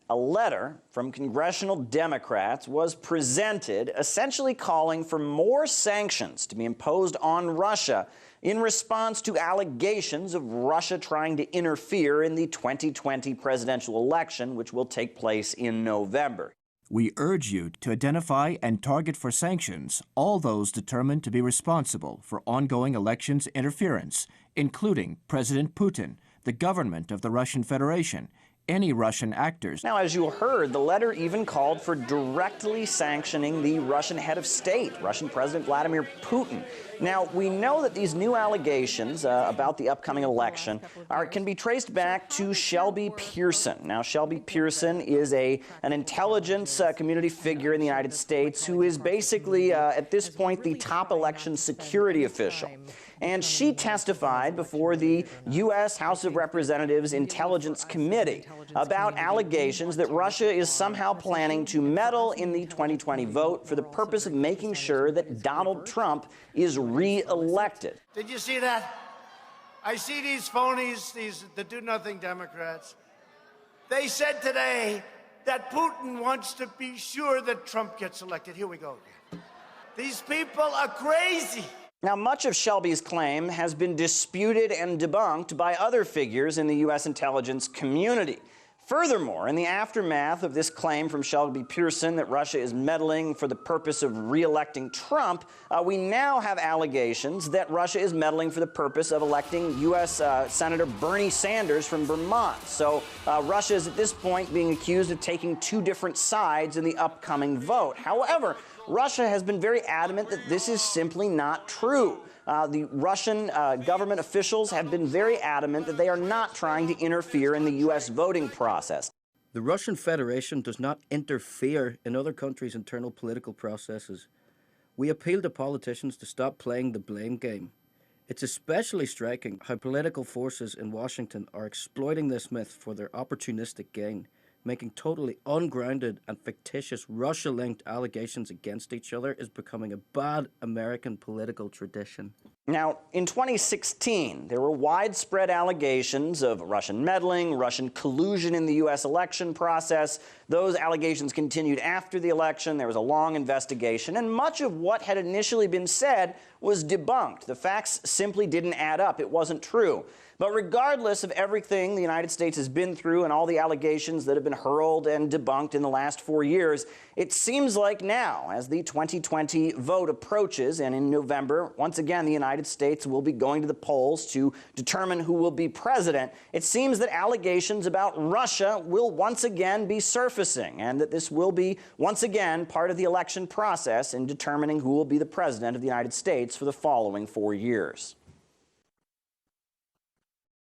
A letter from congressional Democrats was presented, essentially calling for more sanctions to be imposed on Russia in response to allegations of Russia trying to interfere in the 2020 presidential election, which will take place in November. We urge you to identify and target for sanctions all those determined to be responsible for ongoing elections interference, including President Putin, the government of the Russian Federation, any Russian actors. Now, as you heard, the letter even called for directly sanctioning the Russian head of state, Russian President Vladimir Putin. Now, we know that these new allegations about the upcoming election can be traced back to Shelby Pearson. Now, Shelby Pearson is an intelligence community figure in the United States who is basically, at this point, the top election security official. And she testified before the U.S. House of Representatives Intelligence Committee about allegations that Russia is somehow planning to meddle in the 2020 vote for the purpose of making sure that Donald Trump is re-elected. Did you see that? I see these phonies, the do-nothing Democrats. They said today that Putin wants to be sure that Trump gets elected. Here we go again. These people are crazy. Now, much of Shelby's claim has been disputed and debunked by other figures in the U.S. intelligence community. Furthermore, in the aftermath of this claim from Shelby Pearson that Russia is meddling for the purpose of re-electing Trump, we now have allegations that Russia is meddling for the purpose of electing U.S. Senator Bernie Sanders from Vermont. So Russia is at this point being accused of taking two different sides in the upcoming vote. However, Russia has been very adamant that this is simply not true. The Russian government officials have been very adamant that they are not trying to interfere in the U.S. voting process. The Russian Federation does not interfere in other countries' internal political processes. We appeal to politicians to stop playing the blame game. It's especially striking how political forces in Washington are exploiting this myth for their opportunistic gain, making totally ungrounded and fictitious Russia-linked allegations against each other is becoming a bad American political tradition. Now, in 2016, there were widespread allegations of Russian meddling, Russian collusion in the U.S. election process. Those allegations continued after the election. There was a long investigation, and much of what had initially been said was debunked. The facts simply didn't add up. It wasn't true. But regardless of everything the United States has been through and all the allegations that have been hurled and debunked in the last 4 years, it seems like now, as the 2020 vote approaches, and in November, once again, the United States will be going to the polls to determine who will be president, it seems that allegations about Russia will once again be surfacing, and that this will be once again part of the election process in determining who will be the president of the United States for the following 4 years.